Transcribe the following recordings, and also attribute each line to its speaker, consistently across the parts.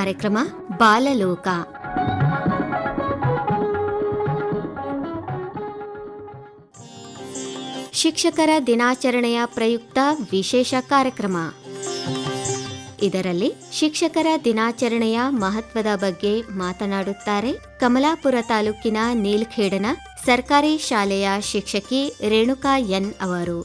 Speaker 1: ಕಾರ್ಯಕ್ರಮ ಬಾಲಲೋಕ. ಶಿಕ್ಷಕರ ದಿನಾಚರಣೆಯ ಪ್ರಯುಕ್ತ ವಿಶೇಷ ಕಾರ್ಯಕ್ರಮ. ಇದರಲ್ಲಿ ಶಿಕ್ಷಕರ ದಿನಾಚರಣೆಯ ಮಹತ್ವದ ಬಗ್ಗೆ ಮಾತನಾಡುತ್ತಾರೆ ಕಮಲಾಪುರ ತಾಲೂಕಿನ ನೀಲ್ಖೇಡನ ಸರ್ಕಾರಿ ಶಾಲೆಯ ಶಿಕ್ಷಕಿ ರೇಣುಕಾ ಎನ್ ಅವರು.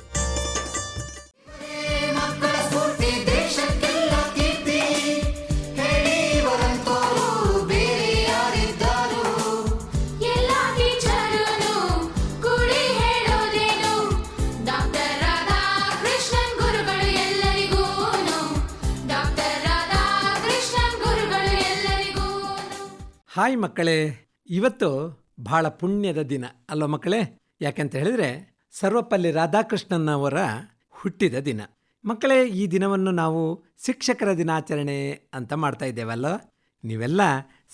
Speaker 2: ಹಾಯ್ ಮಕ್ಕಳೇ, ಇವತ್ತು ಬಹಳ ಪುಣ್ಯದ ದಿನ ಅಲ್ವ ಮಕ್ಕಳೇ? ಯಾಕೆಂತ ಹೇಳಿದ್ರೆ ಸರ್ವಪಲ್ಲಿ ರಾಧಾಕೃಷ್ಣನ್ ಅವರ ಹುಟ್ಟಿದ ದಿನ. ಮಕ್ಕಳೇ, ಈ ದಿನವನ್ನು ನಾವು ಶಿಕ್ಷಕರ ದಿನಾಚರಣೆ ಅಂತ ಮಾಡ್ತಾ ಇದ್ದೇವಲ್ಲ. ನೀವೆಲ್ಲ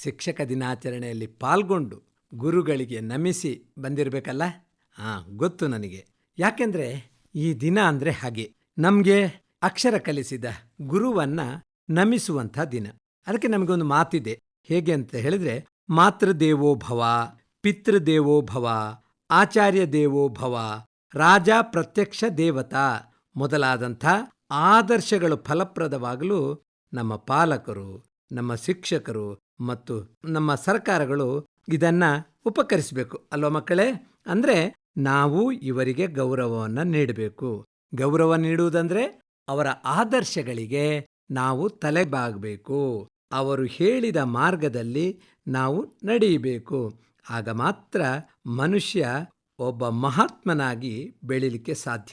Speaker 2: ಶಿಕ್ಷಕ ದಿನಾಚರಣೆಯಲ್ಲಿ ಪಾಲ್ಗೊಂಡು ಗುರುಗಳಿಗೆ ನಮಿಸಿ ಬಂದಿರಬೇಕಲ್ಲ? ಗೊತ್ತು ನನಗೆ. ಯಾಕೆಂದರೆ ಈ ದಿನ ಅಂದರೆ ಹಾಗೆ, ನಮಗೆ ಅಕ್ಷರ ಕಲಿಸಿದ ಗುರುವನ್ನ ನಮಿಸುವಂಥ ದಿನ. ಅದಕ್ಕೆ ನಮಗೊಂದು ಮಾತಿದೆ. ಹೇಗೆ ಅಂತ ಹೇಳಿದ್ರೆ, ಮಾತೃದೇವೋ ಭವ, ಪಿತೃದೇವೋ ಭವ, ಆಚಾರ್ಯ ದೇವೋ ಭವ, ರಾಜ ಪ್ರತ್ಯಕ್ಷ ದೇವತಾ ಮೊದಲಾದಂಥ ಆದರ್ಶಗಳು ಫಲಪ್ರದವಾಗಲು ನಮ್ಮ ಪಾಲಕರು, ನಮ್ಮ ಶಿಕ್ಷಕರು ಮತ್ತು ನಮ್ಮ ಸರ್ಕಾರಗಳು ಇದನ್ನ ಉಪಕರಿಸಬೇಕು ಅಲ್ವ ಮಕ್ಕಳೇ? ಅಂದ್ರೆ ನಾವು ಇವರಿಗೆ ಗೌರವವನ್ನು ನೀಡಬೇಕು. ಗೌರವ ನೀಡುವುದಂದ್ರೆ ಅವರ ಆದರ್ಶಗಳಿಗೆ ನಾವು ತಲೆಬಾಗಬೇಕು. ಅವರು ಹೇಳಿದ ಮಾರ್ಗದಲ್ಲಿ ನಾವು ನಡೆಯಬೇಕು. ಆಗ ಮಾತ್ರ ಮನುಷ್ಯ ಒಬ್ಬ ಮಹಾತ್ಮನಾಗಿ ಬೆಳೀಲಿಕ್ಕೆ ಸಾಧ್ಯ.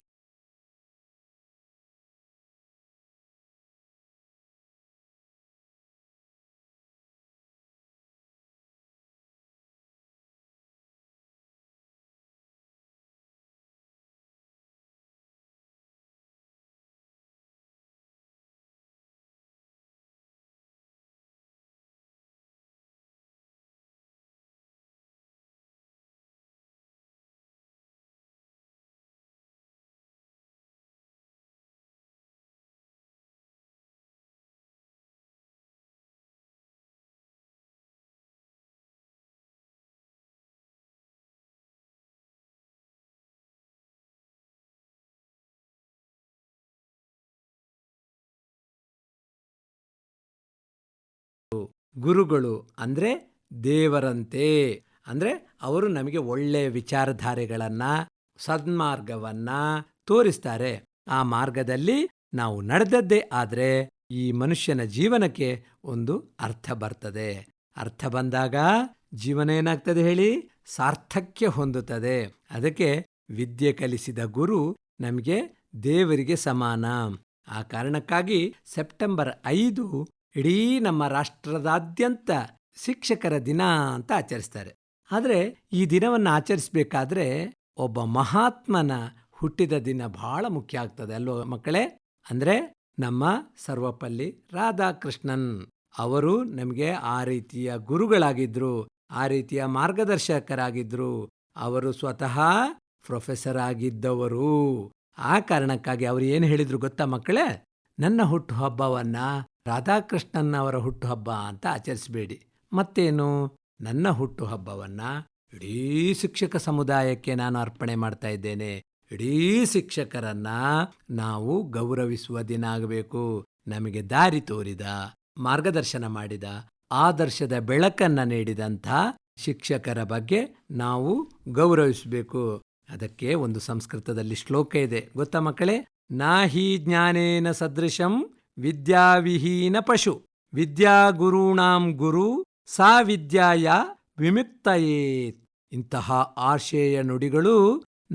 Speaker 2: ಗುರುಗಳು ಅಂದ್ರೆ ದೇವರಂತೆ. ಅಂದ್ರೆ ಅವರು ನಮಗೆ ಒಳ್ಳೆಯ ವಿಚಾರಧಾರೆಗಳನ್ನ, ಸನ್ಮಾರ್ಗವನ್ನ ತೋರಿಸ್ತಾರೆ. ಆ ಮಾರ್ಗದಲ್ಲಿ ನಾವು ನಡೆದದ್ದೇ ಆದ್ರೆ ಈ ಮನುಷ್ಯನ ಜೀವನಕ್ಕೆ ಒಂದು ಅರ್ಥ ಬರ್ತದೆ. ಅರ್ಥ ಬಂದಾಗ ಜೀವನ ಏನಾಗ್ತದೆ ಹೇಳಿ? ಸಾರ್ಥಕ್ಯ ಹೊಂದುತ್ತದೆ. ಅದಕ್ಕೆ ವಿದ್ಯೆ ಕಲಿಸಿದ ಗುರು ನಮಗೆ ದೇವರಿಗೆ ಸಮಾನ. ಆ ಕಾರಣಕ್ಕಾಗಿ ಸೆಪ್ಟೆಂಬರ್ 5 ಇಡೀ ನಮ್ಮ ರಾಷ್ಟ್ರದಾದ್ಯಂತ ಶಿಕ್ಷಕರ ದಿನ ಅಂತ ಆಚರಿಸ್ತಾರೆ. ಆದರೆ ಈ ದಿನವನ್ನು ಆಚರಿಸಬೇಕಾದ್ರೆ ಒಬ್ಬ ಮಹಾತ್ಮನ ಹುಟ್ಟಿದ ದಿನ ಬಹಳ ಮುಖ್ಯ ಆಗ್ತದೆ ಅಲ್ವ ಮಕ್ಕಳೇ? ಅಂದ್ರೆ ನಮ್ಮ ಸರ್ವಪಲ್ಲಿ ರಾಧಾಕೃಷ್ಣನ್ ಅವರು ನಮಗೆ ಆ ರೀತಿಯ ಗುರುಗಳಾಗಿದ್ರು, ಆ ರೀತಿಯ ಮಾರ್ಗದರ್ಶಕರಾಗಿದ್ರು. ಅವರು ಸ್ವತಃ ಪ್ರೊಫೆಸರ್ ಆಗಿದ್ದವರು. ಆ ಕಾರಣಕ್ಕಾಗಿ ಅವರು ಏನು ಹೇಳಿದ್ರು ಗೊತ್ತಾ ಮಕ್ಕಳೇ? ನನ್ನ ಹುಟ್ಟುಹಬ್ಬವನ್ನ ರಾಧಾಕೃಷ್ಣನ್ ಅವರ ಹುಟ್ಟುಹಬ್ಬ ಅಂತ ಆಚರಿಸಬೇಡಿ. ಮತ್ತೇನು? ನನ್ನ ಹುಟ್ಟುಹಬ್ಬವನ್ನ ಇಡೀ ಶಿಕ್ಷಕ ಸಮುದಾಯಕ್ಕೆ ನಾನು ಅರ್ಪಣೆ ಮಾಡ್ತಾ ಇದ್ದೇನೆ. ಇಡೀ ಶಿಕ್ಷಕರನ್ನ ನಾವು ಗೌರವಿಸುವ ದಿನ ಆಗಬೇಕು. ನಮಗೆ ದಾರಿ ತೋರಿದ, ಮಾರ್ಗದರ್ಶನ ಮಾಡಿದ, ಆದರ್ಶದ ಬೆಳಕನ್ನ ನೀಡಿದಂಥ ಶಿಕ್ಷಕರ ಬಗ್ಗೆ ನಾವು ಗೌರವಿಸಬೇಕು. ಅದಕ್ಕೆ ಒಂದು ಸಂಸ್ಕೃತದಲ್ಲಿ ಶ್ಲೋಕ ಇದೆ ಗೊತ್ತಾ ಮಕ್ಕಳೇ? ನಾಹಿ ಜ್ಞಾನೇನ ಸದೃಶಂ ವಿದ್ಯಾವಿಹೀನ ಪಶು, ವಿದ್ಯಾಗುರುಣಾಂ ಗುರು ಸಾ ವಿದ್ಯಾಯ ವಿಮುಕ್ತಯೇತ್. ಇಂತಹ ಆಶಯ ನುಡಿಗಳು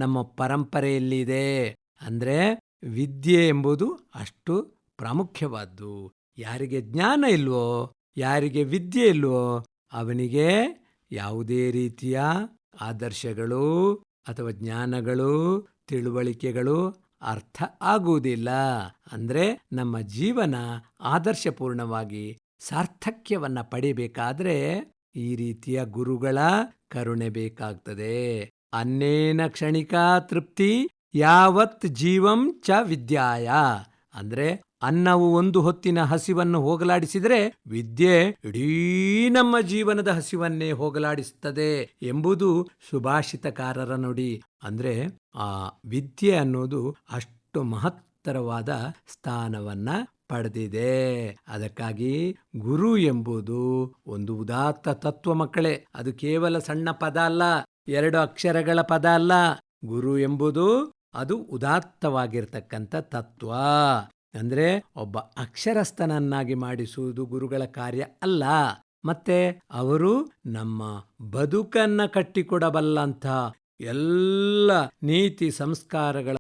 Speaker 2: ನಮ್ಮ ಪರಂಪರೆಯಲ್ಲಿದೆ. ಅಂದ್ರೆ ವಿದ್ಯೆ ಎಂಬುದು ಅಷ್ಟು ಪ್ರಾಮುಖ್ಯವಾದ್ದು. ಯಾರಿಗೆ ಜ್ಞಾನ ಇಲ್ವೋ, ಯಾರಿಗೆ ವಿದ್ಯೆ ಇಲ್ವೋ, ಅವನಿಗೆ ಯಾವುದೇ ರೀತಿಯ ಆದರ್ಶಗಳು ಅಥವಾ ಜ್ಞಾನಗಳು, ತಿಳುವಳಿಕೆಗಳು ಅರ್ಥ ಆಗುವುದಿಲ್ಲ. ಅಂದ್ರೆ ನಮ್ಮ ಜೀವನ ಆದರ್ಶಪೂರ್ಣವಾಗಿ ಸಾರ್ಥಕ್ಯವನ್ನ ಪಡೆಯಬೇಕಾದ್ರೆ ಈ ರೀತಿಯ ಗುರುಗಳ ಕರುಣೆ ಬೇಕಾಗ್ತದೆ. ಅನ್ನೇನ ಕ್ಷಣಿಕ ತೃಪ್ತಿ ಯಾವತ್ ಜೀವಂ ಚ ವಿದ್ಯಾಯ. ಅಂದ್ರೆ ಅನ್ನವು ಒಂದು ಹೊತ್ತಿನ ಹಸಿವನ್ನು ಹೋಗಲಾಡಿಸಿದರೆ ವಿದ್ಯೆ ಇಡೀ ನಮ್ಮ ಜೀವನದ ಹಸಿವನ್ನೇ ಹೋಗಲಾಡಿಸುತ್ತದೆ ಎಂಬುದು ಸುಭಾಷಿತಕಾರರ ನುಡಿ. ಅಂದ್ರೆ ಆ ವಿದ್ಯೆ ಅನ್ನೋದು ಅಷ್ಟು ಮಹತ್ತರವಾದ ಸ್ಥಾನವನ್ನ ಪಡೆದಿದೆ. ಅದಕ್ಕಾಗಿ ಗುರು ಎಂಬುದು ಒಂದು ಉದಾತ್ತ ತತ್ವ ಮಕ್ಕಳೇ. ಅದು ಕೇವಲ ಸಣ್ಣ ಪದ ಅಲ್ಲ, 2 ಅಕ್ಷರಗಳ ಪದ ಅಲ್ಲ. ಗುರು ಎಂಬುದು ಅದು ಉದಾತ್ತವಾಗಿರ್ತಕ್ಕಂಥ ತತ್ವ. ಅಂದ್ರೆ ಒಬ್ಬ ಅಕ್ಷರಸ್ಥನನ್ನಾಗಿ ಮಾಡಿಸುವುದು ಗುರುಗಳ ಕಾರ್ಯ ಅಲ್ಲ, ಮತ್ತೆ ಅವರು ನಮ್ಮ ಬದುಕನ್ನ ಕಟ್ಟಿಕೊಡಬಲ್ಲಂಥ ಎಲ್ಲ ನೀತಿ ಸಂಸ್ಕಾರಗಳ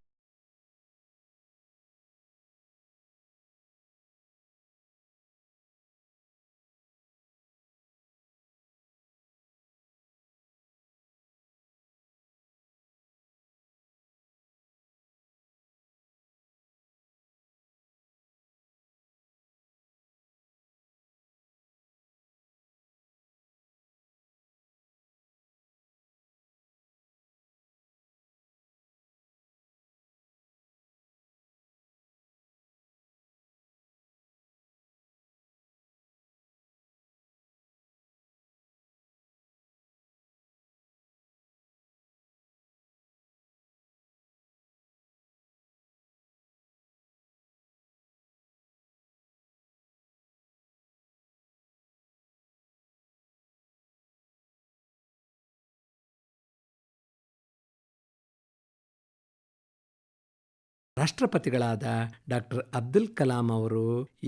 Speaker 2: ರಾಷ್ಟ್ರಪತಿಗಳಾದ ಡಾಕ್ಟರ್ ಅಬ್ದುಲ್ ಕಲಾಂ ಅವರು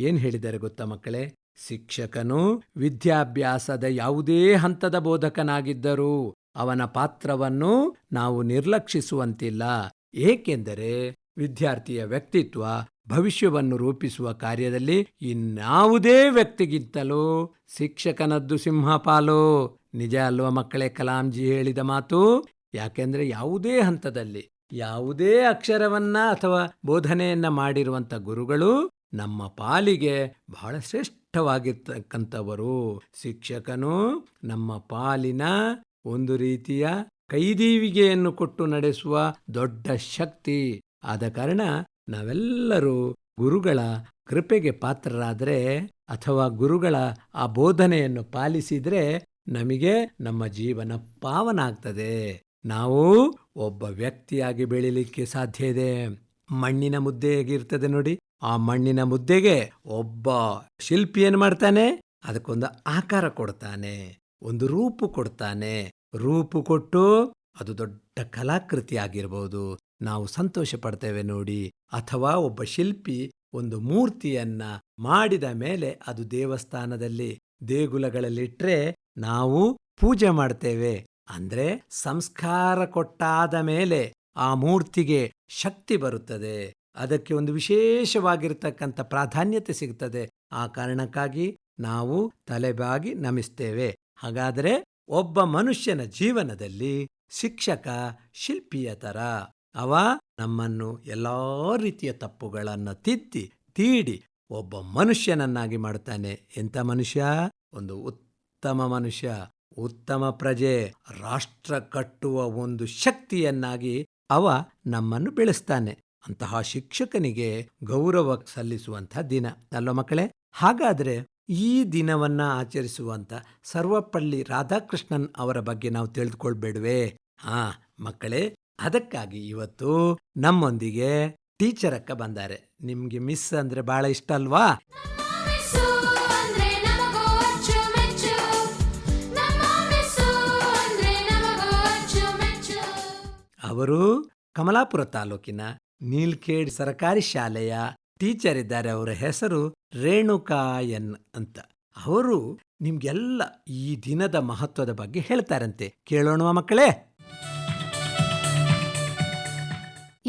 Speaker 2: ಏನ್ ಹೇಳಿದ್ದಾರೆ ಗೊತ್ತಾ ಮಕ್ಕಳೇ? ಶಿಕ್ಷಕನು ವಿದ್ಯಾಭ್ಯಾಸದ ಯಾವುದೇ ಹಂತದ ಬೋಧಕನಾಗಿದ್ದರೂ ಅವನ ಪಾತ್ರವನ್ನು ನಾವು ನಿರ್ಲಕ್ಷಿಸುವಂತಿಲ್ಲ. ಏಕೆಂದರೆ ವಿದ್ಯಾರ್ಥಿಯ ವ್ಯಕ್ತಿತ್ವ ಭವಿಷ್ಯವನ್ನು ರೂಪಿಸುವ ಕಾರ್ಯದಲ್ಲಿ ಇನ್ಯಾವುದೇ ವ್ಯಕ್ತಿಗಿಂತಲೂ ಶಿಕ್ಷಕನದ್ದು ಸಿಂಹಪಾಲು. ನಿಜ ಅಲ್ವಾ ಮಕ್ಕಳೇ ಕಲಾಂಜಿ ಹೇಳಿದ ಮಾತು? ಯಾಕೆಂದ್ರೆ ಯಾವುದೇ ಹಂತದಲ್ಲಿ ಯಾವುದೇ ಅಕ್ಷರವನ್ನ ಅಥವಾ ಬೋಧನೆಯನ್ನ ಮಾಡಿರುವಂತ ಗುರುಗಳು ನಮ್ಮ ಪಾಲಿಗೆ ಬಹಳ ಶ್ರೇಷ್ಠವಾಗಿರ್ತಕ್ಕಂಥವರು. ಶಿಕ್ಷಕನು ನಮ್ಮ ಪಾಲಿನ ಒಂದು ರೀತಿಯ ಕೈದೀವಿಗೆಯನ್ನು ಕೊಟ್ಟು ನಡೆಸುವ ದೊಡ್ಡ ಶಕ್ತಿ. ಆದ ಕಾರಣ ನಾವೆಲ್ಲರೂ ಗುರುಗಳ ಕೃಪೆಗೆ ಪಾತ್ರರಾದರೆ ಅಥವಾ ಗುರುಗಳ ಆ ಬೋಧನೆಯನ್ನು ಪಾಲಿಸಿದ್ರೆ ನಮಗೆ ನಮ್ಮ ಜೀವನ ಪಾವನ ಆಗ್ತದೆ. ನಾವು ಒಬ್ಬ ವ್ಯಕ್ತಿಯಾಗಿ ಬೆಳಿಲಿಕ್ಕೆ ಸಾಧ್ಯ ಇದೆ. ಮಣ್ಣಿನ ಮುದ್ದೆ ಹೇಗಿರ್ತದೆ ನೋಡಿ, ಆ ಮಣ್ಣಿನ ಮುದ್ದೆಗೆ ಒಬ್ಬ ಶಿಲ್ಪಿ ಏನ್ ಮಾಡ್ತಾನೆ? ಅದಕ್ಕೊಂದು ಆಕಾರ ಕೊಡ್ತಾನೆ, ಒಂದು ರೂಪು ಕೊಡ್ತಾನೆ. ರೂಪು ಕೊಟ್ಟು ಅದು ದೊಡ್ಡ ಕಲಾಕೃತಿ ಆಗಿರ್ಬೋದು, ನಾವು ಸಂತೋಷ ಪಡ್ತೇವೆ ನೋಡಿ. ಅಥವಾ ಒಬ್ಬ ಶಿಲ್ಪಿ ಒಂದು ಮೂರ್ತಿಯನ್ನ ಮಾಡಿದ ಮೇಲೆ ಅದು ದೇವಸ್ಥಾನದಲ್ಲಿ ದೇಗುಲಗಳಲ್ಲಿಟ್ರೆ ನಾವು ಪೂಜೆ ಮಾಡ್ತೇವೆ. ಅಂದ್ರೆ ಸಂಸ್ಕಾರ ಕೊಟ್ಟಾದ ಮೇಲೆ ಆ ಮೂರ್ತಿಗೆ ಶಕ್ತಿ ಬರುತ್ತದೆ, ಅದಕ್ಕೆ ಒಂದು ವಿಶೇಷವಾಗಿರ್ತಕ್ಕಂಥ ಪ್ರಾಧಾನ್ಯತೆ ಸಿಗ್ತದೆ. ಆ ಕಾರಣಕ್ಕಾಗಿ ನಾವು ತಲೆಬಾಗಿ ನಮಿಸ್ತೇವೆ. ಹಾಗಾದರೆ ಒಬ್ಬ ಮನುಷ್ಯನ ಜೀವನದಲ್ಲಿ ಶಿಕ್ಷಕ ಶಿಲ್ಪಿಯ ತರ. ಅವ ನಮ್ಮನ್ನು ಎಲ್ಲಾ ರೀತಿಯ ತಪ್ಪುಗಳನ್ನು ತೀಡಿ ಒಬ್ಬ ಮನುಷ್ಯನನ್ನಾಗಿ ಮಾಡುತ್ತಾನೆ. ಎಂಥ ಮನುಷ್ಯ? ಒಂದು ಉತ್ತಮ ಮನುಷ್ಯ, ಉತ್ತಮ ಪ್ರಜೆ, ರಾಷ್ಟ್ರ ಕಟ್ಟುವ ಒಂದು ಶಕ್ತಿಯನ್ನಾಗಿ ಅವ ನಮ್ಮನ್ನು ಬೆಳೆಸ್ತಾನೆ. ಅಂತಹ ಶಿಕ್ಷಕನಿಗೆ ಗೌರವ ಸಲ್ಲಿಸುವಂತಹ ದಿನ ಅಲ್ವ ಮಕ್ಕಳೇ? ಹಾಗಾದ್ರೆ ಈ ದಿನವನ್ನ ಆಚರಿಸುವಂತ ಸರ್ವಪಲ್ಲಿ ರಾಧಾಕೃಷ್ಣನ್ ಅವರ ಬಗ್ಗೆ ನಾವು ತಿಳಿದುಕೊಳ್ಬೇಡ್ವೇ? ಮಕ್ಕಳೇ, ಅದಕ್ಕಾಗಿ ಇವತ್ತು ನಮ್ಮೊಂದಿಗೆ ಟೀಚರ್ ಅಕ್ಕ ಬಂದಾರೆ. ನಿಮ್ಗೆ ಮಿಸ್ ಅಂದ್ರೆ ಬಹಳ ಇಷ್ಟ ಅಲ್ವಾ? ಅವರು ಕಮಲಾಪುರ ತಾಲೂಕಿನ ನೀಲ್ಖೇಡ್ ಸರ್ಕಾರಿ ಶಾಲೆಯ ಟೀಚರ್ ಇದ್ದಾರೆ. ಅವರ ಹೆಸರು ರೇಣುಕಾ ಎನ್ ಅಂತ. ಅವರು ನಿಮ್ಗೆಲ್ಲ ಈ ದಿನದ ಮಹತ್ವದ ಬಗ್ಗೆ ಹೇಳ್ತಾರಂತೆ. ಕೇಳೋಣ ಮಕ್ಕಳೇ.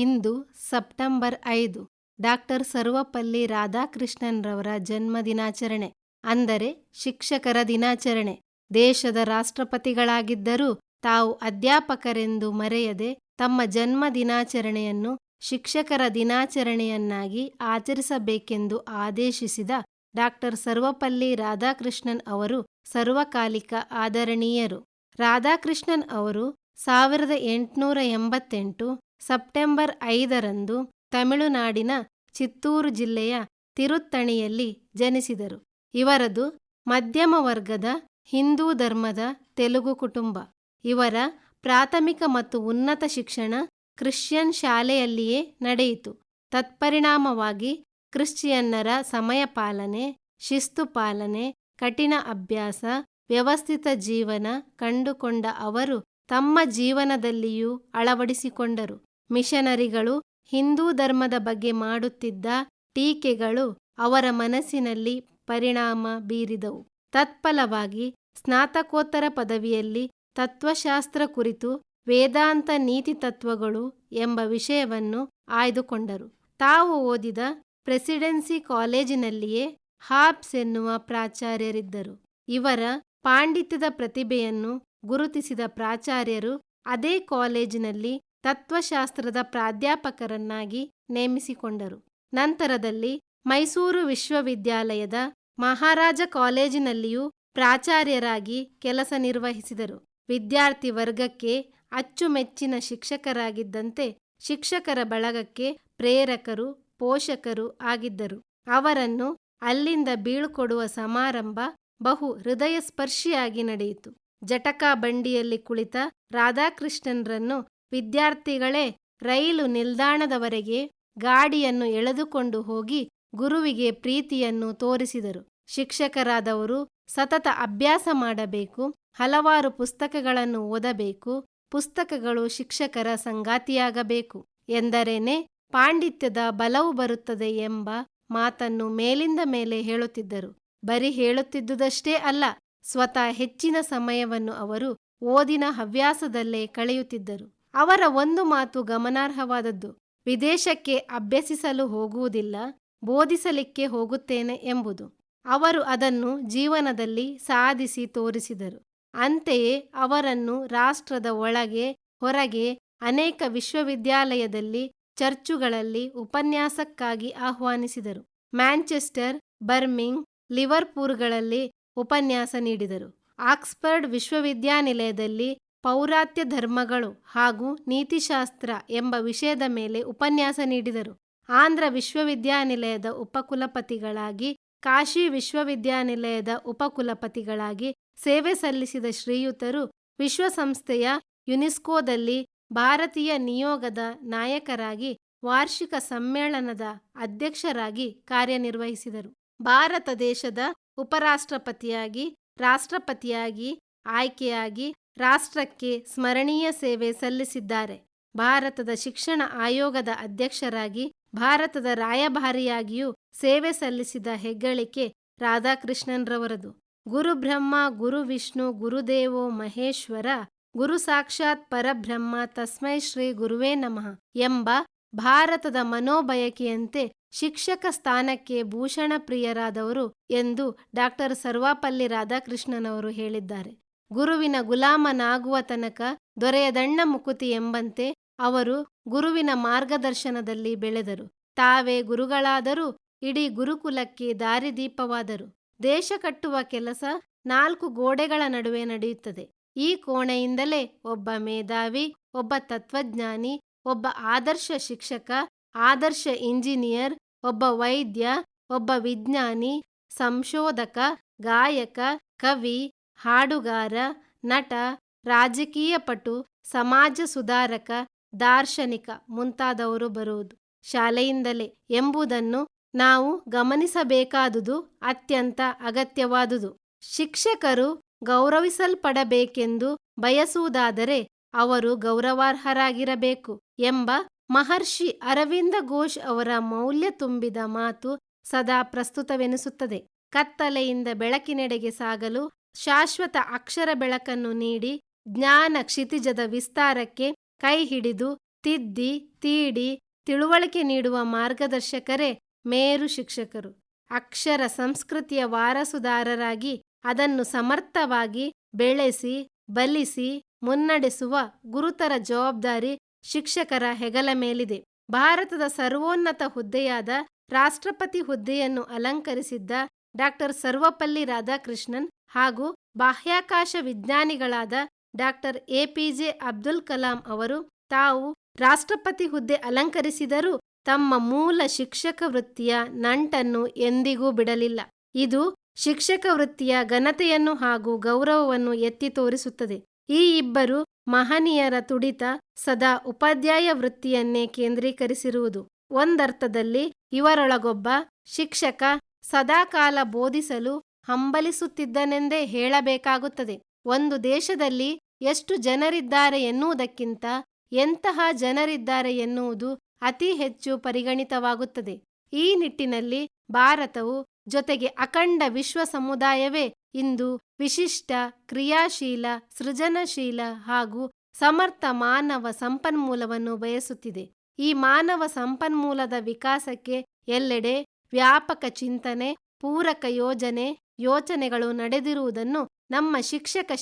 Speaker 3: ಇಂದು ಸೆಪ್ಟೆಂಬರ್ 5 ಡಾಕ್ಟರ್ ಸರ್ವಪಲ್ಲಿ ರಾಧಾಕೃಷ್ಣನ್ ರವರ ಜನ್ಮ ದಿನಾಚರಣೆ, ಅಂದರೆ ಶಿಕ್ಷಕರ ದಿನಾಚರಣೆ. ದೇಶದ ರಾಷ್ಟ್ರಪತಿಗಳಾಗಿದ್ದರೂ ತಾವು ಅಧ್ಯಾಪಕರೆಂದು ಮರೆಯದೆ ತಮ್ಮ ಜನ್ಮ ದಿನಾಚರಣೆಯನ್ನು ಶಿಕ್ಷಕರ ದಿನಾಚರಣೆಯನ್ನಾಗಿ ಆಚರಿಸಬೇಕೆಂದು ಆದೇಶಿಸಿದ ಡಾಕ್ಟರ್ ಸರ್ವಪಲ್ಲಿ ರಾಧಾಕೃಷ್ಣನ್ ಅವರು ಸರ್ವಕಾಲಿಕ ಆದರಣೀಯರು. ರಾಧಾಕೃಷ್ಣನ್ ಅವರು 1888 ಸೆಪ್ಟೆಂಬರ್ 5ರಂದು ತಮಿಳುನಾಡಿನ ಚಿತ್ತೂರು ಜಿಲ್ಲೆಯ ತಿರುತ್ತಣಿಯಲ್ಲಿ ಜನಿಸಿದರು. ಇವರದು ಮಧ್ಯಮ ವರ್ಗದ ಹಿಂದೂ ಧರ್ಮದ ತೆಲುಗು ಕುಟುಂಬ. ಇವರ ಪ್ರಾಥಮಿಕ ಮತ್ತು ಉನ್ನತ ಶಿಕ್ಷಣ ಕ್ರಿಶ್ಚಿಯನ್ ಶಾಲೆಯಲ್ಲಿಯೇ ನಡೆಯಿತು. ತತ್ಪರಿಣಾಮವಾಗಿ ಕ್ರಿಶ್ಚಿಯನ್ನರ ಸಮಯ ಪಾಲನೆ, ಶಿಸ್ತು ಪಾಲನೆ, ಕಠಿಣ ಅಭ್ಯಾಸ, ವ್ಯವಸ್ಥಿತ ಜೀವನ ಕಂಡುಕೊಂಡ ಅವರು ತಮ್ಮ ಜೀವನದಲ್ಲಿಯೂ ಅಳವಡಿಸಿಕೊಂಡರು. ಮಿಷನರಿಗಳು ಹಿಂದೂ ಧರ್ಮದ ಬಗ್ಗೆ ಮಾಡುತ್ತಿದ್ದ ಟೀಕೆಗಳು ಅವರ ಮನಸ್ಸಿನಲ್ಲಿ ಪರಿಣಾಮ ಬೀರಿದವು. ತತ್ಫಲವಾಗಿ ಸ್ನಾತಕೋತ್ತರ ಪದವಿಯಲ್ಲಿ ತತ್ವಶಾಸ್ತ್ರ ಕುರಿತು ವೇದಾಂತ ನೀತಿ ತತ್ವಗಳು ಎಂಬ ವಿಷಯವನ್ನು ಆಯ್ದುಕೊಂಡರು. ತಾವು ಓದಿದ ಪ್ರೆಸಿಡೆನ್ಸಿ ಕಾಲೇಜಿನಲ್ಲಿಯೇ ಹಾಬ್ಸ್ ಎನ್ನುವ ಪ್ರಾಚಾರ್ಯರಿದ್ದರು. ಇವರ ಪಾಂಡಿತ್ಯದ ಪ್ರತಿಭೆಯನ್ನು ಗುರುತಿಸಿದ ಪ್ರಾಚಾರ್ಯರು ಅದೇ ಕಾಲೇಜಿನಲ್ಲಿ ತತ್ವಶಾಸ್ತ್ರದ ಪ್ರಾಧ್ಯಾಪಕರನ್ನಾಗಿ ನೇಮಿಸಿಕೊಂಡರು. ನಂತರದಲ್ಲಿ ಮೈಸೂರು ವಿಶ್ವವಿದ್ಯಾಲಯದ ಮಹಾರಾಜ ಕಾಲೇಜಿನಲ್ಲಿಯೂ ಪ್ರಾಚಾರ್ಯರಾಗಿ ಕೆಲಸ ನಿರ್ವಹಿಸಿದರು. ವಿದ್ಯಾರ್ಥಿ ವರ್ಗಕ್ಕೆ ಅಚ್ಚುಮೆಚ್ಚಿನ ಶಿಕ್ಷಕರಾಗಿದ್ದಂತೆ ಶಿಕ್ಷಕರ ಬಳಗಕ್ಕೆ ಪ್ರೇರಕರು, ಪೋಷಕರು ಆಗಿದ್ದರು. ಅವರನ್ನು ಅಲ್ಲಿಂದ ಬೀಳ್ಕೊಡುವ ಸಮಾರಂಭ ಬಹು ಹೃದಯಸ್ಪರ್ಶಿಯಾಗಿ ನಡೆಯಿತು. ಜಟಕಾ ಬಂಡಿಯಲ್ಲಿ ಕುಳಿತ ರಾಧಾಕೃಷ್ಣನ್ರನ್ನು ವಿದ್ಯಾರ್ಥಿಗಳೇ ರೈಲು ನಿಲ್ದಾಣದವರೆಗೆ ಗಾಡಿಯನ್ನು ಎಳೆದುಕೊಂಡು ಹೋಗಿ ಗುರುವಿಗೆ ಪ್ರೀತಿಯನ್ನು ತೋರಿಸಿದರು. ಶಿಕ್ಷಕರಾದವರು ಸತತ ಅಭ್ಯಾಸ ಮಾಡಬೇಕು, ಹಲವಾರು ಪುಸ್ತಕಗಳನ್ನು ಓದಬೇಕು, ಪುಸ್ತಕಗಳು ಶಿಕ್ಷಕರ ಸಂಗಾತಿಯಾಗಬೇಕು ಎಂದರೇನೆ ಪಾಂಡಿತ್ಯದ ಬಲವು ಬರುತ್ತದೆ ಎಂಬ ಮಾತನ್ನು ಮೇಲಿಂದ ಮೇಲೆ ಹೇಳುತ್ತಿದ್ದರು. ಬರೀ ಹೇಳುತ್ತಿದ್ದುದಷ್ಟೇ ಅಲ್ಲ, ಸ್ವತಃ ಹೆಚ್ಚಿನ ಸಮಯವನ್ನು ಅವರು ಓದಿನ ಹವ್ಯಾಸದಲ್ಲೇ ಕಳೆಯುತ್ತಿದ್ದರು. ಅವರ ಒಂದು ಮಾತು ಗಮನಾರ್ಹವಾದದ್ದು. ವಿದೇಶಕ್ಕೆ ಅಭ್ಯಸಿಸಲು ಹೋಗುವುದಿಲ್ಲ, ಬೋಧಿಸಲಿಕ್ಕೆ ಹೋಗುತ್ತೇನೆ ಎಂಬುದು. ಅವರು ಅದನ್ನು ಜೀವನದಲ್ಲಿ ಸಾಧಿಸಿ ತೋರಿಸಿದರು. ಅಂತೆಯೇ ಅವರನ್ನು ರಾಷ್ಟ್ರದ ಒಳಗೆ ಹೊರಗೆ ಅನೇಕ ವಿಶ್ವವಿದ್ಯಾಲಯದಲ್ಲಿ, ಚರ್ಚುಗಳಲ್ಲಿ ಉಪನ್ಯಾಸಕ್ಕಾಗಿ ಆಹ್ವಾನಿಸಿದರು. ಮ್ಯಾಂಚೆಸ್ಟರ್, ಬರ್ಮಿಂಗ್, ಲಿವರ್ಪೂರ್ಗಳಲ್ಲಿ ಉಪನ್ಯಾಸ ನೀಡಿದರು. ಆಕ್ಸ್ಫರ್ಡ್ ವಿಶ್ವವಿದ್ಯಾನಿಲಯದಲ್ಲಿ ಪೌರಾತ್ಯ ಧರ್ಮಗಳು ಹಾಗೂ ನೀತಿಶಾಸ್ತ್ರ ಎಂಬ ವಿಷಯದ ಮೇಲೆ ಉಪನ್ಯಾಸ ನೀಡಿದರು. ಆಂಧ್ರ ವಿಶ್ವವಿದ್ಯಾನಿಲಯದ ಉಪಕುಲಪತಿಗಳಾಗಿ, ಕಾಶಿ ವಿಶ್ವವಿದ್ಯಾನಿಲಯದ ಉಪಕುಲಪತಿಗಳಾಗಿ ಸೇವೆ ಸಲ್ಲಿಸಿದ ಶ್ರೀಯುತರು ವಿಶ್ವಸಂಸ್ಥೆಯ ಯುನೆಸ್ಕೋದಲ್ಲಿ ಭಾರತೀಯ ನಿಯೋಗದ ನಾಯಕರಾಗಿ, ವಾರ್ಷಿಕ ಸಮ್ಮೇಳನದ ಅಧ್ಯಕ್ಷರಾಗಿ ಕಾರ್ಯನಿರ್ವಹಿಸಿದರು. ಭಾರತ ದೇಶದ ಉಪರಾಷ್ಟ್ರಪತಿಯಾಗಿ, ರಾಷ್ಟ್ರಪತಿಯಾಗಿ ಆಯ್ಕೆಯಾಗಿ ರಾಷ್ಟ್ರಕ್ಕೆ ಸ್ಮರಣೀಯ ಸೇವೆ ಸಲ್ಲಿಸಿದ್ದಾರೆ. ಭಾರತದ ಶಿಕ್ಷಣ ಆಯೋಗದ ಅಧ್ಯಕ್ಷರಾಗಿ, ಭಾರತದ ರಾಯಭಾರಿಯಾಗಿಯೂ ಸೇವೆ ಸಲ್ಲಿಸಿದ ಹೆಗ್ಗಳಿಕೆ ರಾಧಾಕೃಷ್ಣನ್ರವರದು. ಗುರು ಬ್ರಹ್ಮ ಗುರು ವಿಷ್ಣು ಗುರುದೇವೋ ಮಹೇಶ್ವರ, ಗುರು ಸಾಕ್ಷಾತ್ ಪರಬ್ರಹ್ಮ ತಸ್ಮೈ ಶ್ರೀ ಗುರುವೇ ನಮಃ ಎಂಬ ಭಾರತದ ಮನೋಬಯಕೆಯಂತೆ ಶಿಕ್ಷಕ ಸ್ಥಾನಕ್ಕೆ ಭೂಷಣ ಪ್ರಿಯರಾದವರು ಎಂದು ಡಾಕ್ಟರ್ ಸರ್ವಪಲ್ಲಿ ರಾಧಾಕೃಷ್ಣನವರು ಹೇಳಿದ್ದಾರೆ. ಗುರುವಿನ ಗುಲಾಮನಾಗುವ ತನಕ ದೊರೆಯದಣ್ಣ ಮುಕುತಿ ಎಂಬಂತೆ ಅವರು ಗುರುವಿನ ಮಾರ್ಗದರ್ಶನದಲ್ಲಿ ಬೆಳೆದರು. ತಾವೇ ಗುರುಗಳಾದರೂ ಇಡೀ ಗುರುಕುಲಕ್ಕೆ ದಾರಿದೀಪವಾದರು. ದೇಶ ಕಟ್ಟುವ ಕೆಲಸ 4 ಗೋಡೆಗಳ ನಡುವೆ ನಡೆಯುತ್ತದೆ. ಈ ಕೋಣೆಯಿಂದಲೇ ಒಬ್ಬ ಮೇಧಾವಿ, ಒಬ್ಬ ತತ್ವಜ್ಞಾನಿ, ಒಬ್ಬ ಆದರ್ಶ ಶಿಕ್ಷಕ, ಆದರ್ಶ ಇಂಜಿನಿಯರ್, ಒಬ್ಬ ವೈದ್ಯ, ಒಬ್ಬ ವಿಜ್ಞಾನಿ, ಸಂಶೋಧಕ, ಗಾಯಕ, ಕವಿ, ಹಾಡುಗಾರ, ನಟ, ರಾಜಕೀಯ ಪಟು, ಸಮಾಜ ಸುಧಾರಕ, ದಾರ್ಶನಿಕ ಮುಂತಾದವರು ಬರುವುದು ಶಾಲೆಯಿಂದಲೇ ಎಂಬುದನ್ನು ನಾವು ಗಮನಿಸಬೇಕಾದುದು ಅತ್ಯಂತ ಅಗತ್ಯವಾದುದು. ಶಿಕ್ಷಕರು ಗೌರವಿಸಲ್ಪಡಬೇಕೆಂದು ಬಯಸುವುದಾದರೆ ಅವರು ಗೌರವಾರ್ಹರಾಗಿರಬೇಕು ಎಂಬ ಮಹರ್ಷಿ ಅರವಿಂದ ಘೋಷ್ ಅವರ ಮೌಲ್ಯ ತುಂಬಿದ ಮಾತು ಸದಾ ಪ್ರಸ್ತುತವೆನಿಸುತ್ತದೆ. ಕತ್ತಲೆಯಿಂದ ಬೆಳಕಿನೆಡೆಗೆ ಸಾಗಲು ಶಾಶ್ವತ ಅಕ್ಷರ ಬೆಳಕನ್ನು ನೀಡಿ ಜ್ಞಾನ ಕ್ಷಿತಿಜದ ವಿಸ್ತಾರಕ್ಕೆ ಕೈ ಹಿಡಿದು ತಿದ್ದಿ ತೀಡಿ ತಿಳುವಳಿಕೆ ನೀಡುವ ಮಾರ್ಗದರ್ಶಕರೇ ಮೇರು ಶಿಕ್ಷಕರು. ಅಕ್ಷರ ಸಂಸ್ಕೃತಿಯ ವಾರಸುದಾರರಾಗಿ ಅದನ್ನು ಸಮರ್ಥವಾಗಿ ಬೆಳೆಸಿ ಬಲಿಸಿ ಮುನ್ನಡೆಸುವ ಗುರುತರ ಜವಾಬ್ದಾರಿ ಶಿಕ್ಷಕರ ಹೆಗಲ ಮೇಲಿದೆ. ಭಾರತದ ಸರ್ವೋನ್ನತ ಹುದ್ದೆಯಾದ ರಾಷ್ಟ್ರಪತಿ ಹುದ್ದೆಯನ್ನು ಅಲಂಕರಿಸಿದ್ದ ಡಾಕ್ಟರ್ ಸರ್ವಪಲ್ಲಿ ರಾಧಾಕೃಷ್ಣನ್ ಹಾಗೂ ಬಾಹ್ಯಾಕಾಶ ವಿಜ್ಞಾನಿಗಳಾದ ಡಾಕ್ಟರ್ APJ ಅಬ್ದುಲ್ ಕಲಾಂ ಅವರು ತಾವು ರಾಷ್ಟ್ರಪತಿ ಹುದ್ದೆ ಅಲಂಕರಿಸಿದರೂ ತಮ್ಮ ಮೂಲ ಶಿಕ್ಷಕ ವೃತ್ತಿಯ ನಂಟನ್ನು ಎಂದಿಗೂ ಬಿಡಲಿಲ್ಲ. ಇದು ಶಿಕ್ಷಕ ವೃತ್ತಿಯ ಘನತೆಯನ್ನು ಹಾಗೂ ಗೌರವವನ್ನು ಎತ್ತಿ ತೋರಿಸುತ್ತದೆ. ಈ ಇಬ್ಬರು ಮಹನೀಯರ ತುಡಿತ ಸದಾ ಉಪಾಧ್ಯಾಯ ವೃತ್ತಿಯನ್ನೇ ಕೇಂದ್ರೀಕರಿಸಿರುವುದು. ಒಂದರ್ಥದಲ್ಲಿ ಇವರೊಳಗೊಬ್ಬ ಶಿಕ್ಷಕ ಸದಾಕಾಲ ಬೋಧಿಸಲು ಹಂಬಲಿಸುತ್ತಿದ್ದನೆಂದೇ ಹೇಳಬೇಕಾಗುತ್ತದೆ. ಒಂದು ದೇಶದಲ್ಲಿ ಎಷ್ಟು ಜನರಿದ್ದಾರೆ ಎನ್ನುವುದಕ್ಕಿಂತ ಎಂತಹ ಜನರಿದ್ದಾರೆ ಎನ್ನುವುದು ಅತಿ ಹೆಚ್ಚು ಪರಿಗಣಿತವಾಗುತ್ತದೆ. ಈ ನಿಟ್ಟಿನಲ್ಲಿ ಭಾರತವು ಜೊತೆಗೆ ಅಖಂಡ ವಿಶ್ವ ಸಮುದಾಯವೇ ಇಂದು ವಿಶಿಷ್ಟ, ಕ್ರಿಯಾಶೀಲ, ಸೃಜನಶೀಲ ಹಾಗೂ ಸಮರ್ಥ ಮಾನವ ಸಂಪನ್ಮೂಲವನ್ನು ಬಯಸುತ್ತಿದೆ. ಈ ಮಾನವ ಸಂಪನ್ಮೂಲದ ವಿಕಾಸಕ್ಕೆ ಎಲ್ಲೆಡೆ ವ್ಯಾಪಕ ಚಿಂತನೆ, ಪೂರಕ ಯೋಚನೆಗಳು ನಡೆದಿರುವುದನ್ನು ನಮ್ಮ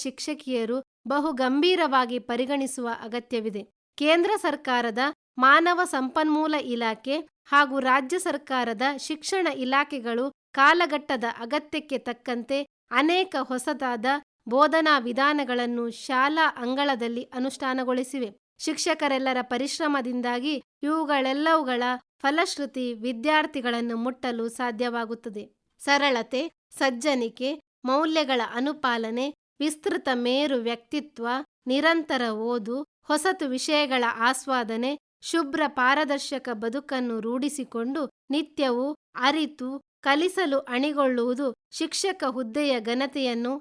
Speaker 3: ಶಿಕ್ಷಕಿಯರು ಬಹು ಗಂಭೀರವಾಗಿ ಪರಿಗಣಿಸುವ ಅಗತ್ಯವಿದೆ. ಕೇಂದ್ರ ಸರ್ಕಾರದ ಮಾನವ ಸಂಪನ್ಮೂಲ ಇಲಾಖೆ ಹಾಗೂ ರಾಜ್ಯ ಸರ್ಕಾರದ ಶಿಕ್ಷಣ ಇಲಾಖೆಗಳು ಕಾಲಘಟ್ಟದ ಅಗತ್ಯಕ್ಕೆ ತಕ್ಕಂತೆ ಅನೇಕ ಹೊಸದಾದ ಬೋಧನಾ ವಿಧಾನಗಳನ್ನು ಶಾಲಾ ಅಂಗಳದಲ್ಲಿ ಅನುಷ್ಠಾನಗೊಳಿಸಿವೆ. ಶಿಕ್ಷಕರೆಲ್ಲರ ಪರಿಶ್ರಮದಿಂದಾಗಿ ಇವುಗಳೆಲ್ಲವುಗಳ ಫಲಶ್ರುತಿ ವಿದ್ಯಾರ್ಥಿಗಳನ್ನು ಮುಟ್ಟಲು ಸಾಧ್ಯವಾಗುತ್ತದೆ. ಸರಳತೆ, ಸಜ್ಜನಿಕೆ, ಮೌಲ್ಯಗಳ ಅನುಪಾಲನೆ, ವಿಸ್ತೃತ ಮೇರು ವ್ಯಕ್ತಿತ್ವ, ನಿರಂತರ ಓದು, ಹೊಸತು ವಿಷಯಗಳ ಆಸ್ವಾದನೆ, ಶುಭ್ರ ಪಾರದರ್ಶಕ ಬದುಕನ್ನು ರೂಢಿಸಿಕೊಂಡು ನಿತ್ಯವೂ ಅರಿತು ಕಲಿಸಲು ಅಣಿಗೊಳ್ಳುವುದು ಶಿಕ್ಷಕ ಹುದ್ದೆಯ ಘನತೆಯನ್ನು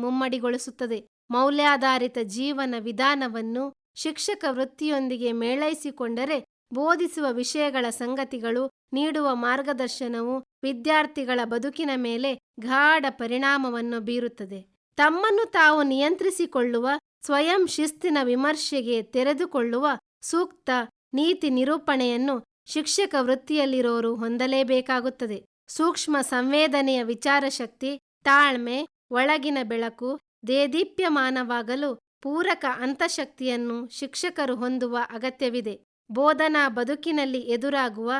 Speaker 3: ಮುಮ್ಮಡಿಗೊಳಿಸುತ್ತದೆ. ಮೌಲ್ಯಾಧಾರಿತ ಜೀವನ ವಿಧಾನವನ್ನು ಶಿಕ್ಷಕ ವೃತ್ತಿಯೊಂದಿಗೆ ಮೇಳೈಸಿಕೊಂಡರೆ ಬೋಧಿಸುವ ವಿಷಯಗಳ ಸಂಗತಿಗಳು, ನೀಡುವ ಮಾರ್ಗದರ್ಶನವು ವಿದ್ಯಾರ್ಥಿಗಳ ಬದುಕಿನ ಮೇಲೆ ಗಾಢ ಪರಿಣಾಮವನ್ನು ಬೀರುತ್ತದೆ. ತಮ್ಮನ್ನು ತಾವು ನಿಯಂತ್ರಿಸಿಕೊಳ್ಳುವ, ಸ್ವಯಂ ಶಿಸ್ತಿನ ವಿಮರ್ಶೆಗೆ ತೆರೆದುಕೊಳ್ಳುವ ಸೂಕ್ತ ನೀತಿ ನಿರೂಪಣೆಯನ್ನು ಶಿಕ್ಷಕ ವೃತ್ತಿಯಲ್ಲಿರೋರು ಹೊಂದಲೇಬೇಕಾಗುತ್ತದೆ. ಸೂಕ್ಷ್ಮ ಸಂವೇದನೆಯ ವಿಚಾರಶಕ್ತಿ, ತಾಳ್ಮೆ, ಒಳಗಿನ ಬೆಳಕು ದೇದೀಪ್ಯಮಾನವಾಗಲು ಪೂರಕ ಅಂತಃಶಕ್ತಿಯನ್ನು ಶಿಕ್ಷಕರು ಹೊಂದುವ ಅಗತ್ಯವಿದೆ. ಬೋಧನಾ ಬದುಕಿನಲ್ಲಿ ಎದುರಾಗುವ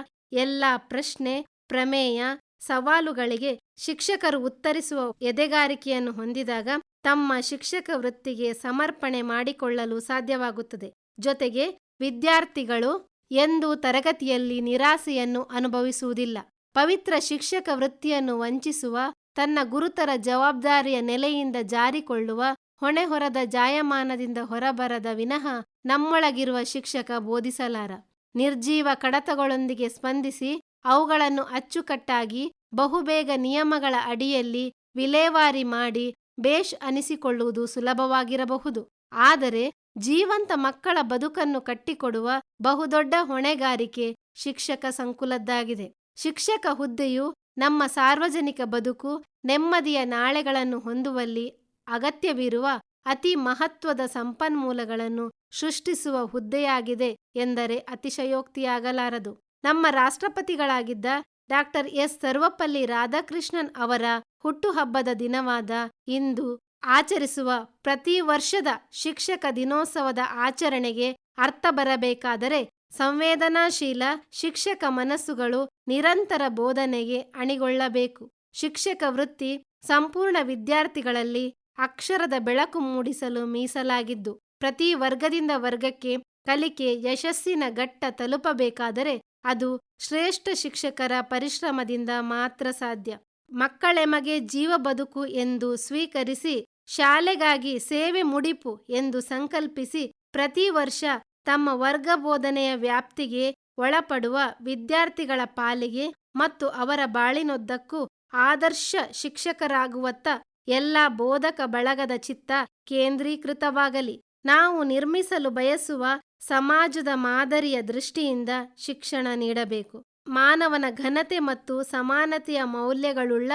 Speaker 3: ಎಲ್ಲ ಪ್ರಶ್ನೆ, ಪ್ರಮೇಯ, ಸವಾಲುಗಳಿಗೆ ಶಿಕ್ಷಕರು ಉತ್ತರಿಸುವ ಎದೆಗಾರಿಕೆಯನ್ನು ಹೊಂದಿದಾಗ ತಮ್ಮ ಶಿಕ್ಷಕ ವೃತ್ತಿಗೆ ಸಮರ್ಪಣೆ ಮಾಡಿಕೊಳ್ಳಲು ಸಾಧ್ಯವಾಗುತ್ತದೆ. ಜೊತೆಗೆ ವಿದ್ಯಾರ್ಥಿಗಳು ಎಂದೂ ತರಗತಿಯಲ್ಲಿ ನಿರಾಸೆಯನ್ನು ಅನುಭವಿಸುವುದಿಲ್ಲ. ಪವಿತ್ರ ಶಿಕ್ಷಕ ವೃತ್ತಿಯನ್ನು ವಂಚಿಸುವ, ತನ್ನ ಗುರುತರ ಜವಾಬ್ದಾರಿಯ ನೆಲೆಯಿಂದ ಜಾರಿಕೊಳ್ಳುವ, ಹೊಣೆ ಹೊರದ ಜಾಯಮಾನದಿಂದ ಹೊರಬರದ ವಿನಃ ನಮ್ಮೊಳಗಿರುವ ಶಿಕ್ಷಕ ಬೋಧಿಸಲಾರ. ನಿರ್ಜೀವ ಕಡತಗಳೊಂದಿಗೆ ಸ್ಪಂದಿಸಿ ಅವುಗಳನ್ನು ಅಚ್ಚುಕಟ್ಟಾಗಿ ಬಹುಬೇಗ ನಿಯಮಗಳ ಅಡಿಯಲ್ಲಿ ವಿಲೇವಾರಿ ಮಾಡಿ ಬೇಷ್ ಅನಿಸಿಕೊಳ್ಳುವುದು ಸುಲಭವಾಗಿರಬಹುದು. ಆದರೆ ಜೀವಂತ ಮಕ್ಕಳ ಬದುಕನ್ನು ಕಟ್ಟಿಕೊಡುವ ಬಹುದೊಡ್ಡ ಹೊಣೆಗಾರಿಕೆ ಶಿಕ್ಷಕ ಸಂಕುಲದ್ದಾಗಿದೆ. ಶಿಕ್ಷಕ ಹುದ್ದೆಯು ನಮ್ಮ ಸಾರ್ವಜನಿಕ ಬದುಕು, ನೆಮ್ಮದಿಯ ನಾಳೆಗಳನ್ನು ಹೊಂದುವಲ್ಲಿ ಅಗತ್ಯವಿರುವ ಅತಿ ಮಹತ್ವದ ಸಂಪನ್ಮೂಲಗಳನ್ನು ಸೃಷ್ಟಿಸುವ ಹುದ್ದೆಯಾಗಿದೆ ಎಂದರೆ ಅತಿಶಯೋಕ್ತಿಯಾಗಲಾರದು. ನಮ್ಮ ರಾಷ್ಟ್ರಪತಿಗಳಾಗಿದ್ದ ಡಾಕ್ಟರ್ ಎಸ್ ಸರ್ವಪಲ್ಲಿ ರಾಧಾಕೃಷ್ಣನ್ ಅವರ ಹುಟ್ಟುಹಬ್ಬದ ದಿನವಾದ ಇಂದು ಆಚರಿಸುವ ಪ್ರತಿ ವರ್ಷದ ಶಿಕ್ಷಕ ದಿನೋತ್ಸವದ ಆಚರಣೆಗೆ ಅರ್ಥ ಬರಬೇಕಾದರೆ ಸಂವೇದನಾಶೀಲ ಶಿಕ್ಷಕ ಮನಸ್ಸುಗಳು ನಿರಂತರ ಬೋಧನೆಗೆ ಅಣಿಗೊಳ್ಳಬೇಕು. ಶಿಕ್ಷಕ ವೃತ್ತಿ ಸಂಪೂರ್ಣ ವಿದ್ಯಾರ್ಥಿಗಳಲ್ಲಿ ಅಕ್ಷರದ ಬೆಳಕು ಮೂಡಿಸಲು ಮೀಸಲಾಗಿದ್ದು, ಪ್ರತಿ ವರ್ಗದಿಂದ ವರ್ಗಕ್ಕೆ ಕಲಿಕೆ ಯಶಸ್ಸಿನ ಘಟ್ಟ ತಲುಪಬೇಕಾದರೆ ಅದು ಶ್ರೇಷ್ಠ ಶಿಕ್ಷಕರ ಪರಿಶ್ರಮದಿಂದ ಮಾತ್ರ ಸಾಧ್ಯ. ಮಕ್ಕಳೆಮಗೆ ಜೀವ ಬದುಕು ಎಂದು ಸ್ವೀಕರಿಸಿ, ಶಾಲೆಗಾಗಿ ಸೇವೆ ಮುಡಿಪು ಎಂದು ಸಂಕಲ್ಪಿಸಿ, ಪ್ರತಿ ವರ್ಷ ತಮ್ಮ ವರ್ಗ ಬೋಧನೆಯ ವ್ಯಾಪ್ತಿಗೆ ಒಳಪಡುವ ವಿದ್ಯಾರ್ಥಿಗಳ ಪಾಲಿಗೆ ಮತ್ತು ಅವರ ಬಾಳಿನೊದ್ದಕ್ಕೂ ಆದರ್ಶ ಶಿಕ್ಷಕರಾಗುವತ್ತ ಎಲ್ಲ ಬೋಧಕ ಬಳಗದ ಚಿತ್ತ ಕೇಂದ್ರೀಕೃತವಾಗಲಿ. ನಾವು ನಿರ್ಮಿಸಲು ಬಯಸುವ ಸಮಾಜದ ಮಾದರಿಯ ದೃಷ್ಟಿಯಿಂದ ಶಿಕ್ಷಣ ನೀಡಬೇಕು. ಮಾನವನ ಘನತೆ ಮತ್ತು ಸಮಾನತೆಯ ಮೌಲ್ಯಗಳುಳ್ಳ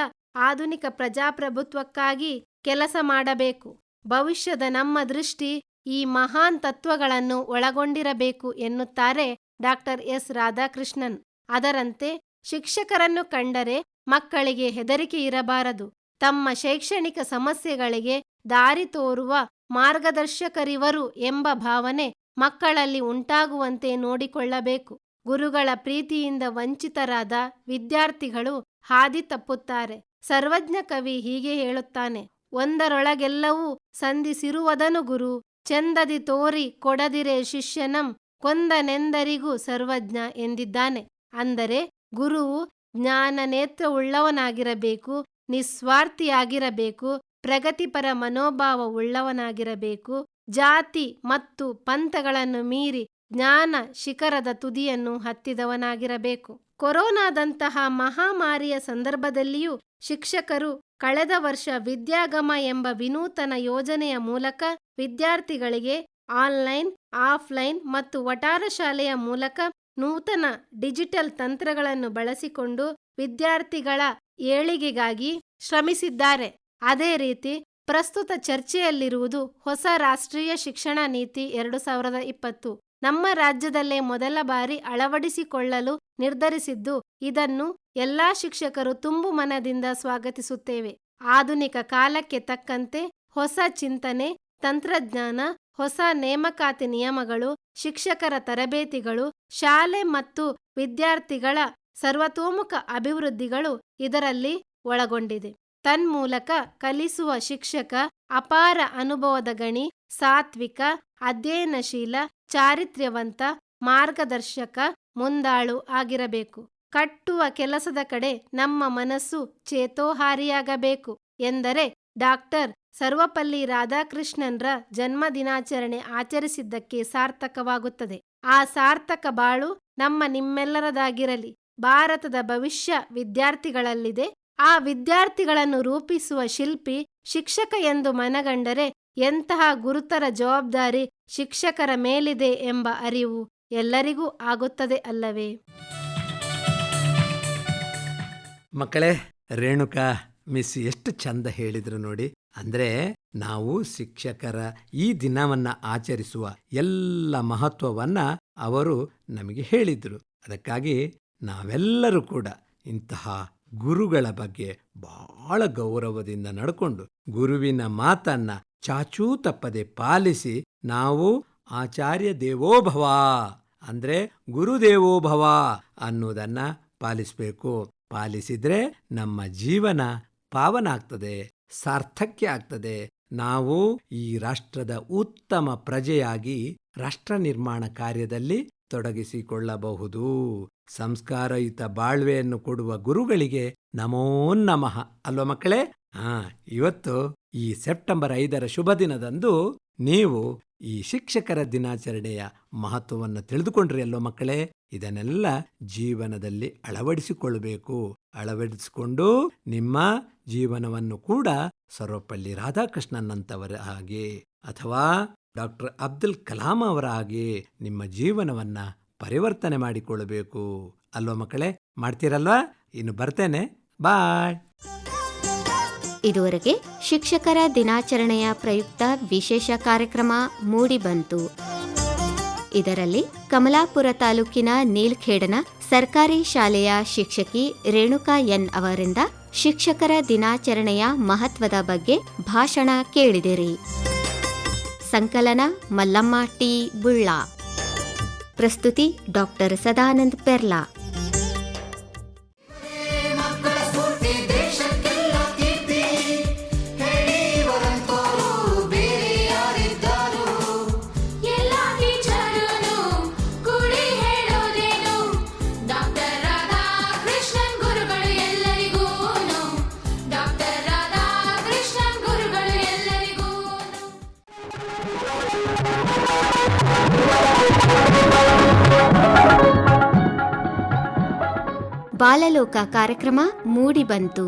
Speaker 3: ಆಧುನಿಕ ಪ್ರಜಾಪ್ರಭುತ್ವಕ್ಕಾಗಿ ಕೆಲಸ ಮಾಡಬೇಕು. ಭವಿಷ್ಯದ ನಮ್ಮ ದೃಷ್ಟಿ ಈ ಮಹಾನ್ ತತ್ವಗಳನ್ನು ಒಳಗೊಂಡಿರಬೇಕು ಎನ್ನುತ್ತಾರೆ ಡಾಕ್ಟರ್ ಎಸ್ ರಾಧಾಕೃಷ್ಣನ್. ಅದರಂತೆ ಶಿಕ್ಷಕರನ್ನು ಕಂಡರೆ ಮಕ್ಕಳಿಗೆ ಹೆದರಿಕೆ ಇರಬಾರದು. ತಮ್ಮ ಶೈಕ್ಷಣಿಕ ಸಮಸ್ಯೆಗಳಿಗೆ ದಾರಿ ತೋರುವ ಮಾರ್ಗದರ್ಶಕರಿವರು ಎಂಬ ಭಾವನೆ ಮಕ್ಕಳಲ್ಲಿ ಉಂಟಾಗುವಂತೆ ನೋಡಿಕೊಳ್ಳಬೇಕು. ಗುರುಗಳ ಪ್ರೀತಿಯಿಂದ ವಂಚಿತರಾದ ವಿದ್ಯಾರ್ಥಿಗಳು ಹಾದಿ ತಪ್ಪುತ್ತಾರೆ. ಸರ್ವಜ್ಞ ಕವಿ ಹೀಗೆ ಹೇಳುತ್ತಾನೆ: ಒಂದರೊಳಗೆಲ್ಲವೂ ಸಂಧಿಸಿರುವದನು ಗುರು, ಚೆಂದದಿ ತೋರಿ ಕೊಡದಿರೆ ಶಿಷ್ಯನಂ ಕೊಂದನೆಂದರಿಗೂ ಸರ್ವಜ್ಞ ಎಂದಿದ್ದಾನೆ. ಅಂದರೆ ಗುರುವು ಜ್ಞಾನ ನೇತ್ರವುಳ್ಳವನಾಗಿರಬೇಕು, ನಿಸ್ವಾರ್ಥಿಯಾಗಿರಬೇಕು, ಪ್ರಗತಿಪರ ಮನೋಭಾವವುಳ್ಳವನಾಗಿರಬೇಕು, ಜಾತಿ ಮತ್ತು ಪಂಥಗಳನ್ನು ಮೀರಿ ಜ್ಞಾನ ಶಿಖರದ ತುದಿಯನ್ನು ಹತ್ತಿದವನಾಗಿರಬೇಕು. ಕೊರೋನಾದಂತಹ ಮಹಾಮಾರಿಯ ಸಂದರ್ಭದಲ್ಲಿಯೂ ಶಿಕ್ಷಕರು ಕಳೆದ ವರ್ಷ ವಿದ್ಯಾಗಮ ಎಂಬ ವಿನೂತನ ಯೋಜನೆಯ ಮೂಲಕ ವಿದ್ಯಾರ್ಥಿಗಳಿಗೆ ಆನ್ಲೈನ್, ಆಫ್ಲೈನ್ ಮತ್ತು ವಠಾರ ಶಾಲೆಯ ಮೂಲಕ ನೂತನ ಡಿಜಿಟಲ್ ತಂತ್ರಗಳನ್ನು ಬಳಸಿಕೊಂಡು ವಿದ್ಯಾರ್ಥಿಗಳ ಏಳಿಗೆಗಾಗಿ ಶ್ರಮಿಸಿದ್ದಾರೆ. ಅದೇ ರೀತಿ ಪ್ರಸ್ತುತ ಚರ್ಚೆಯಲ್ಲಿರುವುದು ಹೊಸ ರಾಷ್ಟ್ರೀಯ ಶಿಕ್ಷಣ ನೀತಿ 2020. ನಮ್ಮ ರಾಜ್ಯದಲ್ಲೇ ಮೊದಲ ಬಾರಿ ಅಳವಡಿಸಿಕೊಳ್ಳಲು ನಿರ್ಧರಿಸಿದ್ದು, ಇದನ್ನು ಎಲ್ಲಾ ಶಿಕ್ಷಕರು ತುಂಬು ಮನದಿಂದ ಸ್ವಾಗತಿಸುತ್ತೇವೆ. ಆಧುನಿಕ ಕಾಲಕ್ಕೆ ತಕ್ಕಂತೆ ಹೊಸ ಚಿಂತನೆ, ತಂತ್ರಜ್ಞಾನ, ಹೊಸ ನೇಮಕಾತಿ ನಿಯಮಗಳು, ಶಿಕ್ಷಕರ ತರಬೇತಿಗಳು, ಶಾಲೆ ಮತ್ತು ವಿದ್ಯಾರ್ಥಿಗಳ ಸರ್ವತೋಮುಖ ಅಭಿವೃದ್ಧಿಗಳು ಇದರಲ್ಲಿ ಒಳಗೊಂಡಿದೆ. ತನ್ಮೂಲಕ ಕಲಿಸುವ ಶಿಕ್ಷಕ ಅಪಾರ ಅನುಭವದ ಗಣಿ, ಸಾತ್ವಿಕ, ಅಧ್ಯಯನಶೀಲ, ಚಾರಿತ್ರ್ಯವಂತ, ಮಾರ್ಗದರ್ಶಕ, ಮುಂದಾಳು ಆಗಿರಬೇಕು. ಕಟ್ಟುವ ಕೆಲಸದ ಕಡೆ ನಮ್ಮ ಮನಸ್ಸು ಚೇತೋಹಾರಿಯಾಗಬೇಕು ಎಂದರೆ ಡಾಕ್ಟರ್ ಸರ್ವಪಲ್ಲಿ ರಾಧಾಕೃಷ್ಣನ್ರ ಜನ್ಮ ದಿನಾಚರಣೆ ಆಚರಿಸಿದ್ದಕ್ಕೆ ಸಾರ್ಥಕವಾಗುತ್ತದೆ. ಆ ಸಾರ್ಥಕ ಬಾಳು ನಮ್ಮ ನಿಮ್ಮೆಲ್ಲರದಾಗಿರಲಿ. ಭಾರತದ ಭವಿಷ್ಯ ವಿದ್ಯಾರ್ಥಿಗಳಲ್ಲಿದೆ. ಆ ವಿದ್ಯಾರ್ಥಿಗಳನ್ನು ರೂಪಿಸುವ ಶಿಲ್ಪಿ ಶಿಕ್ಷಕ ಎಂದು ಮನಗಂಡರೆ ಎಂತಹ ಗುರುತರ ಜವಾಬ್ದಾರಿ ಶಿಕ್ಷಕರ ಮೇಲಿದೆ ಎಂಬ ಅರಿವು ಎಲ್ಲರಿಗೂ ಆಗುತ್ತದೆ ಅಲ್ಲವೇ?
Speaker 2: ಮಕ್ಕಳೇ, ರೇಣುಕಾ ಮಿಸ್ ಎಷ್ಟು ಚಂದ ಹೇಳಿದ್ರು ನೋಡಿ. ಅಂದ್ರೆ ನಾವು ಶಿಕ್ಷಕರ ಈ ದಿನವನ್ನ ಆಚರಿಸುವ ಎಲ್ಲ ಮಹತ್ವವನ್ನ ಅವರು ನಮಗೆ ಹೇಳಿದ್ರು. ಅದಕ್ಕಾಗಿ ನಾವೆಲ್ಲರೂ ಕೂಡ ಇಂತಹ ಗುರುಗಳ ಬಗ್ಗೆ ಬಹಳ ಗೌರವದಿಂದ ನಡ್ಕೊಂಡು ಗುರುವಿನ ಮಾತನ್ನ ಚಾಚೂ ತಪ್ಪದೆ ಪಾಲಿಸಿ ನಾವು ಆಚಾರ್ಯ ದೇವೋಭವ ಅಂದ್ರೆ ಗುರುದೇವೋಭವ ಅನ್ನೋದನ್ನ ಪಾಲಿಸಬೇಕು. ಪಾಲಿಸಿದ್ರೆ ನಮ್ಮ ಜೀವನ ಪಾವನ ಆಗ್ತದೆ, ಸಾರ್ಥಕ್ಯ ಆಗ್ತದೆ. ನಾವು ಈ ರಾಷ್ಟ್ರದ ಉತ್ತಮ ಪ್ರಜೆಯಾಗಿ ರಾಷ್ಟ್ರ ನಿರ್ಮಾಣ ಕಾರ್ಯದಲ್ಲಿ ತೊಡಗಿಸಿಕೊಳ್ಳಬಹುದು. ಸಂಸ್ಕಾರಯುತ ಬಾಳ್ವೆಯನ್ನು ಕೊಡುವ ಗುರುಗಳಿಗೆ ನಮೋ ನಮಃ ಅಲ್ವ ಮಕ್ಕಳೇ? ಇವತ್ತು ಈ ಸೆಪ್ಟೆಂಬರ್ 5ರ ಶುಭ ದಿನದಂದು ನೀವು ಈ ಶಿಕ್ಷಕರ ದಿನಾಚರಣೆಯ ಮಹತ್ವವನ್ನು ತಿಳಿದುಕೊಂಡ್ರಿ ಅಲ್ವ ಮಕ್ಕಳೇ? ಇದನ್ನೆಲ್ಲ ಜೀವನದಲ್ಲಿ ಅಳವಡಿಸಿಕೊಳ್ಳಬೇಕು. ಅಳವಡಿಸಿಕೊಂಡು ನಿಮ್ಮ ಜೀವನವನ್ನು ಕೂಡ ಸರ್ವಪಲ್ಲಿ ರಾಧಾಕೃಷ್ಣನ್ನಂತವರ ಹಾಗೆ ಅಥವಾ ಡಾಕ್ಟರ್ ಅಬ್ದುಲ್ ಕಲಾಂ ಅವರ ಹಾಗೆ ನಿಮ್ಮ ಜೀವನವನ್ನ ಪರಿವರ್ತನೆ ಮಾಡಿಕೊಳ್ಳಬೇಕು ಅಲ್ವ ಮಕ್ಕಳೇ? ಮಾಡ್ತೀರಲ್ವಾ? ಇನ್ನು ಬರ್ತೇನೆ. ಬಾಯ್.
Speaker 1: ಇದುವರೆಗೆ ಶಿಕ್ಷಕರ ದಿನಾಚರಣೆಯ ಪ್ರಯುಕ್ತ ವಿಶೇಷ ಕಾರ್ಯಕ್ರಮ ಮೂಡಿಬಂತು. ಇದರಲ್ಲಿ ಕಮಲಾಪುರ ತಾಲೂಕಿನ ನೀಲ್ಖೇಡನ ಸರ್ಕಾರಿ ಶಾಲೆಯ ಶಿಕ್ಷಕಿ ರೇಣುಕಾ ಎನ್ ಅವರಿಂದ ಶಿಕ್ಷಕರ ದಿನಾಚರಣೆಯ ಮಹತ್ವದ ಬಗ್ಗೆ ಭಾಷಣ ಕೇಳಿದಿರಿ. ಸಂಕಲನ ಮಲ್ಲಮ್ಮ ಟಿ ಬುಳ್ಳ. ಪ್ರಸ್ತುತಿ ಡಾಕ್ಟರ್ ಸದಾನಂದ್ ಪೆರ್ಲಾ. ಬಾಲಲೋಕ ಕಾರ್ಯಕ್ರಮ ಮೂಡಿಬಂತು.